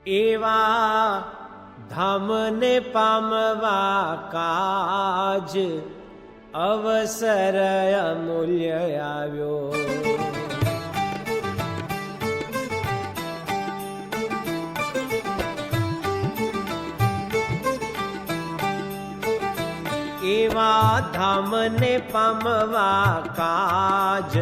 એવા ધામને પામવા કાજ અવસર અમૂલ્ય આવ્યો. એવા ધામને પામવા કાજ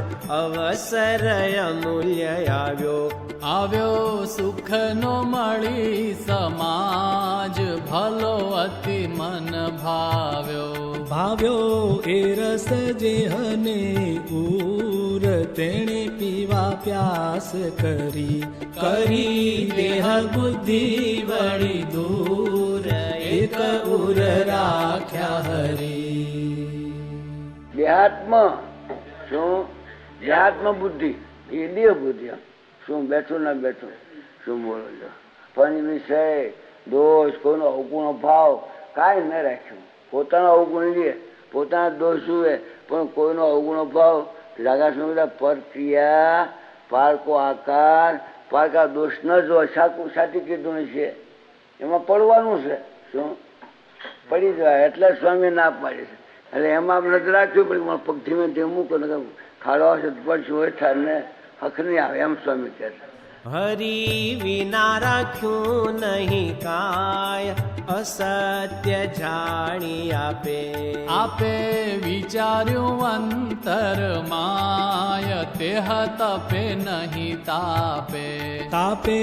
અવસર અમૂલ્ય આવ્યો. આવ્યો સુખનો મળી સમાજ, ભલો અતિ મન ભાવ્યો. ભાવ્યો એ રસ જેહને ઉર, તેણે પીવા પ્યાસ કરી. કરી દેહ બુદ્ધિ વળી દૂર, એક ઉર રાખ્યા હરી. દેહાત્મ શું? દેહાત્મ બુદ્ધિ એ દેહ બુદ્ધિ. શું બેઠું ના બેઠું શું બોલો છો? પંચ વિષય દોષ, કોઈનો અવગુણો ભાવ કાંઈ ન રાખ્યું. પોતાનો અવગુણ લે, પોતાના દોષ જુએ, પણ કોઈનો અવગુણો ભાવ જાગા સમજતા પરક્રિયા પારકો આકાર પારકા દોષ ન જો. સાચું કીધું છે, એમાં પડવાનું છે. શું પડી જાય એટલે સ્વામી ના પાડે છે. એટલે એમાં નથી રાખ્યું, પણ પગ ધીમે ધીમે મૂકો ને ખાડો હશે તો પડશું હોય થાય ને હક નહીં આવે એમ સ્વામી કહે છે. હરી વિના રાખ્યું નહીં કાય, અસત્ય જાણી આપે. આપે વિચાર્યું અંતર માય, તેહ તપે નહીં તાપે. તાપે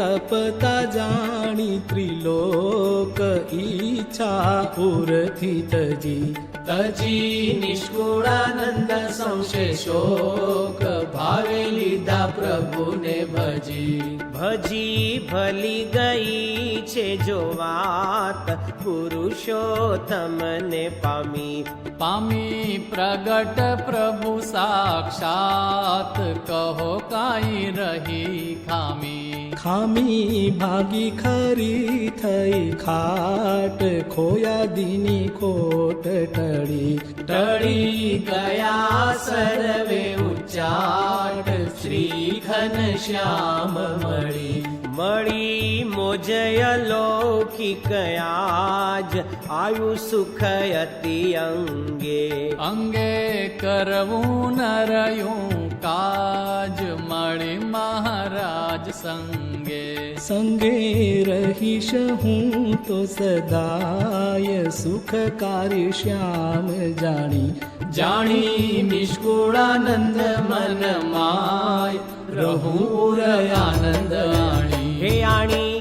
તપતા જાણી ત્રિલોક, ઈચ્છા ઉરથી તજી. તજી નિષ્કુળાનંદ સંશય શોક, ભાવે લીધા પ્રભુને ભજી. ભજી ભલી ગઈ છે જો વાત, પુરુષોત્તમને પામી. પામી પ્રગટ પ્રભુ સાક્ષાત, કહો કાંઈ રહી ખામી. ખામી ભાગી ખરી થઈ ખાટ, ખોયા દીની ખોટ ટળી. ટળી ગયા સર્વે ઉચ્ચાટ, શ્રી ઘનશ્યામ મળી. મળી મોજય લૌકિક આજ, આયુ સુખ અતિ અંગે. અંગે કરવું ન રહ્યું કાજ, મળી મહારાજ સંગે. સંગે રહીશ હું તો સદાય, સુખકારી શ્યામ જાણી. જાણી નિષ્કુળાનંદ મન માય, રહુર આનંદ આણી. હે આણી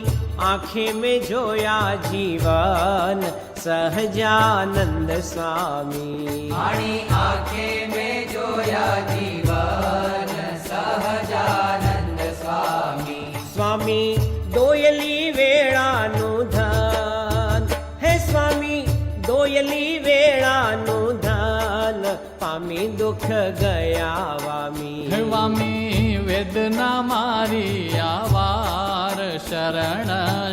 આંખે મેં જોયા જીવન, સહજાનંદ સ્વામી. આણી આંખે મેં જોયા જીવન, સહજાનંદ સ્વામી. સ્વામી દોયલી વેળાનું ધન, હે સ્વામી દોયલી વેળાનું ધન, પામી દુઃખ ગયા વામી. વામી વેદના મારી આવાર, શરણ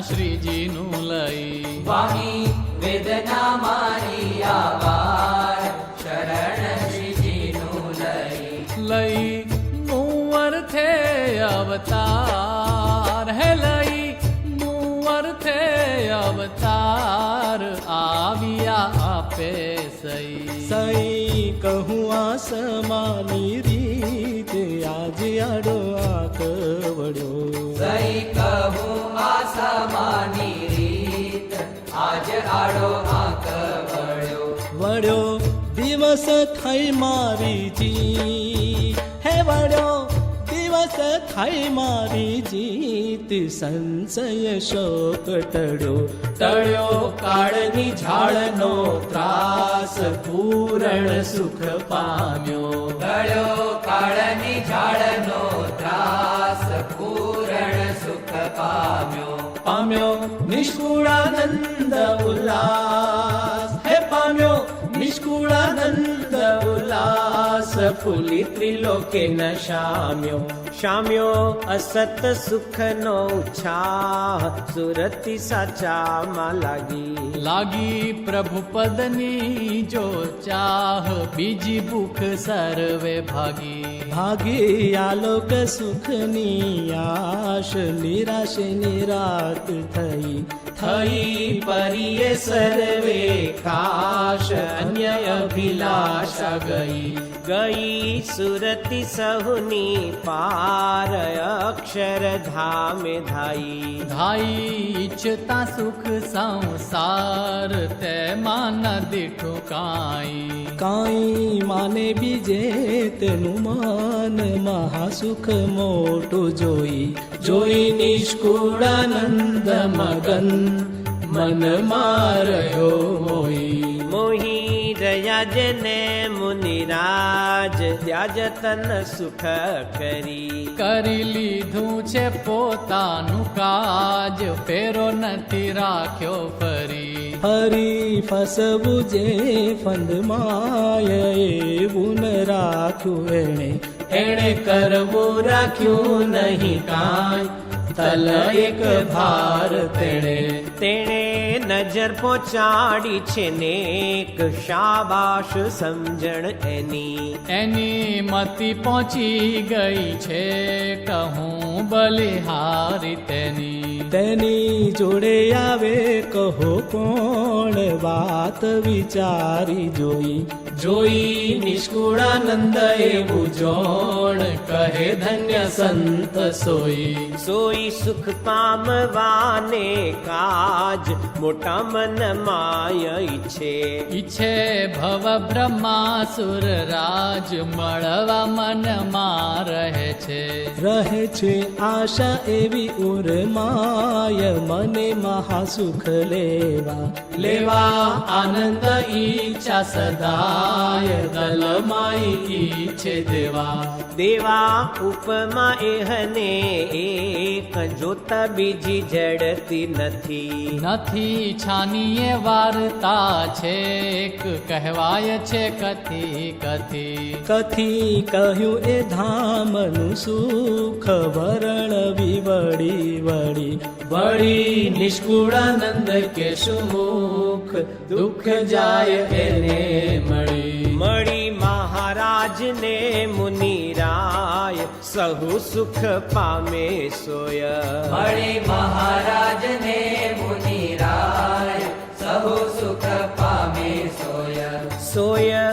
શ્રીજીનું લઈ. સ્વામી વેદના મારી આવાર, શરણ શ્રીજીનું લઈ. લઈ મુવર્થે અવતાર, હે લઈ મુવર્થે અવતાર, આવ્યા આપે સઈ. સઈ કહું આ સમાની રીત, આજે આડો આક વડ્યો. સઈ કહું આ સમાની રીત, આજ આડો આંક વળ્યો. વડ્યો દિવસ થઈ મારી જીત, હે વડ્યો દિવસ થઈ મારી જીત. સંશય શોક ટળ્યો. ટળ્યો કાળની ઝાડનો ત્રાસ, પૂરણ સુખ પામ્યો. ગળ્યો કાળની ઝાડનો ત્રાસ, પૂરણ સુખ પામ્યો. પામ્યો નિષ્કુળાનંદ ઉલ્લાસ, હે પામ્યો નિષ્કુળાનંદ ઉલ્લાસ. ફૂલી ત્રિલોકે ન શામ્યો. શામ્યો અસત સુખનો ઉચ્છાહ, સુરતી સાચામાં લાગી. લાગી પ્રભુ પદની જો ચાહ, બીજી ભૂખ સર્વે ભાગી. ભાગી આલોક સુખની આશ, નિરાશે નિરાત થઈ પરિએ સર્વે ખાશ, અન્ય અભિલાષા ગઈ ગઈ સુરતિ સહુની પાર, અક્ષર ધામે ધાઈ ધાઈ ઈચ્છતા સુખ સંસાર, તેમાં ન દીઠું કાંઈ કાંઈ માને બીજે તેનું માન, મહાસુખ મોટું જોઈ નિષ્કુળાનંદ મગન, મન માર્યો મોઈ મોહી રહ્યા જેને મુનિરાજ, ત્યાજ તન સુખ કરી લીધું છે પોતાનું કાજ, ફેરો નથી રાખ્યો ફરી ફસવું જે ફંદમાય, એવું ન રાખ્યું એણે કરવું રાખ્યું નહીં કાંઈ, તલ એક ભાર તેણે નજર પહોંચાડી છે નેક, શાબાશ સમજણ એની મતિ પહોંચી ગઈ છે, કહું બલિહારી તેની જોડે આવે કહો કોણ, વાત વિચારી જોઈ નિષ્કુળાનંદ એવું જોણ, કહે ધન્ય સંત સોઈ સુખ પામવાને કાજ, મોટા મન માય ઈચ્છે ભવ બ્રહ્માસુર રાજ, મળવા મનમાં રહે છે આશા એવી ઉર્માય, મને મહાસુખ લેવા આનંદ ઈચ્છા સદાય, દલમાઈ ઈચ્છે દેવા ઉપમા એહને એક, જોતા બીજી જડતી નથી છાનીએ વાર્તા છે, કહેવાય છે કથી કહ્યું એ ધામનું સુખ, વરણ વળી નિષ્કુળાનંદ કે સુમુખ, દુઃખ જાય એને મળી મહારાજને મુનિરાય, સહુ સુખ પામે સોય મળી મહારાજને મુનિરાય, સહુ સુખ પામે સોય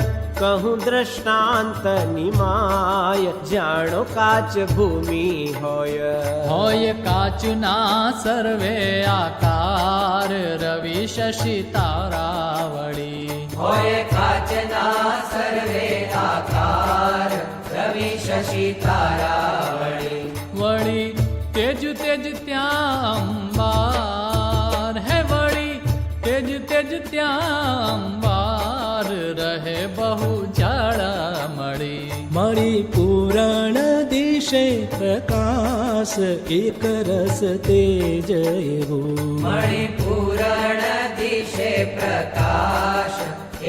કહું દ્રષ્ટાંત નિમાય, જાણો કાચ ભૂમિ હોય કાચના સર્વે આકાર, રવિ શશી તારાવળી હોય કાચના સર્વે આકાર, રવિ શશી તારાવળી વળી તેજ ત્યાં અંબાર, હે વળી તેજ ત્યાં અંબાર, રહે બહુ જાડા મળી પૂરણ દિશે પ્રકાશ, એક રસ તેજ એવું મળી પૂરણ દિશે પ્રકાશ,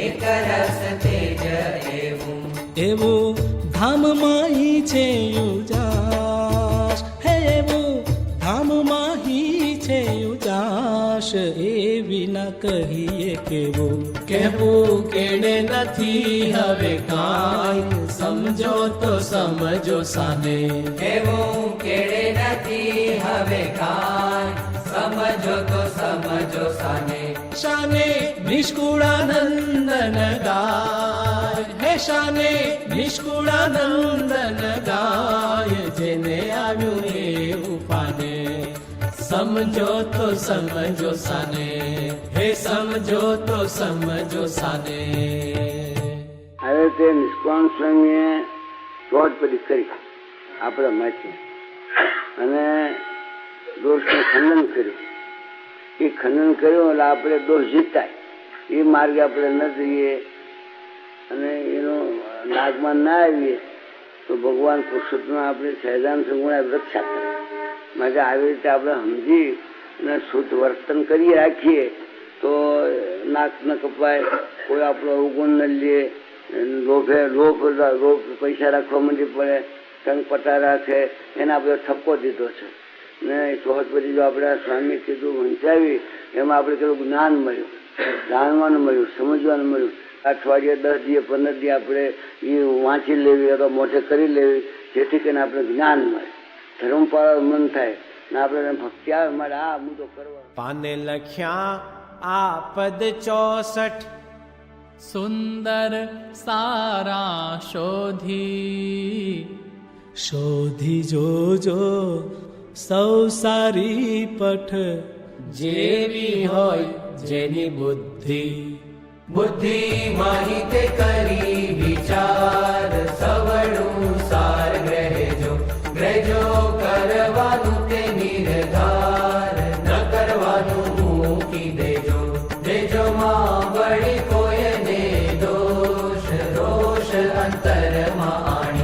એક રસ તેજ એવું ધામમાં છે ઉજાસ, હે એવું ધામમાં છે ઉજાસ, એવી ન કહીએ કહેવું કેણે નથી હવે કાંઈ, સમજો તો સમજો સાને કહેવું કેળે નથી હવે કાંઈ, સમજો તો સમજો શાને નિષ્કુળાનંદન ગાય, હે શાને નિષ્કુળાનંદન ગાય, જેને આવ્યું એવું પાને, સમજો તો સમજો સાને, હે સમજો તો સમજો સાને. હવે તે નિષ્કામ સ્વામીએ ચોટપદી કરી આપણા માટે અને દોષનું ખંડન કર્યું. એ ખંડન કર્યું એટલે આપણે દોષ જીતાય એ માર્ગે આપણે ન જઈએ અને એનો લાગમાં ના આવીએ તો ભગવાન પુરુષોત્તમ આપણે સહેજાન સંગુણા રક્ષા કરે. માટે આવી રીતે આપણે સમજી અને શુદ્ધ વર્તન કરી રાખીએ તો નાક ન કપાય, કોઈ આપણો અવગુણ ન લે, લોભ પૈસા રાખવા માંડી પડે, ટંગ પટા રાખે, એને આપણે ઠપકો દીધો છે. ને ચોહદ પછી જો આપણે સ્વામી કીધું વંચાવી એમાં આપણે કેટલું જ્ઞાન મળ્યું, જાણવાનું મળ્યું, સમજવાનું મળ્યું. અઠવાડિયે 10 દિવસ 15 દિવસ આપણે એ વાંચી લેવી અથવા મોઢે કરી લેવી, જેથી કરીને આપણે જ્ઞાન મળે, ધર્મ પાળવાનું મન થાય ને આપણે ભક્તિ આવે મારે આ મુદ્દો કરવા. પાને લખ્યા આ પદ 64 સુંદર સારા શોધી જોજો સૌ સારી પઠ, જેવી હોય જેની બુદ્ધિ. બુદ્ધિ માહિતે કરી વિચાર, સવણું સાર ગ્રહેજો. ગ્રહેજો કરવાનું તે નિર્ધાર, ન કરવાનું મૂકી દેજો. દેજો માં વળી કોઈને દોષ, રોષ અંતરમાં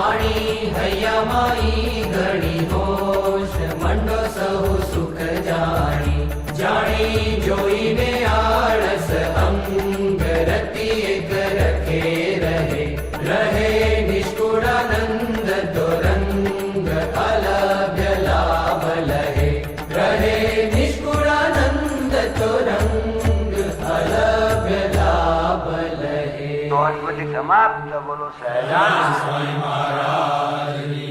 આણી હૈયામાં ઈ ઘણી હોશ. મંડો સૌ સુખ જાણી જોઈને આળસ અંગ, રતિ એક રખે રહે નિષ્કુળાનંદ તો રંગ, અલભ્ય લાભ લહે રહે નિષ્કુળાનંદ તો રંગ, અલભ્ય લાભ લહે. તો પછી સમાપ્ત. બોલો સહેજાનંદ સ્વામી મહારાજ.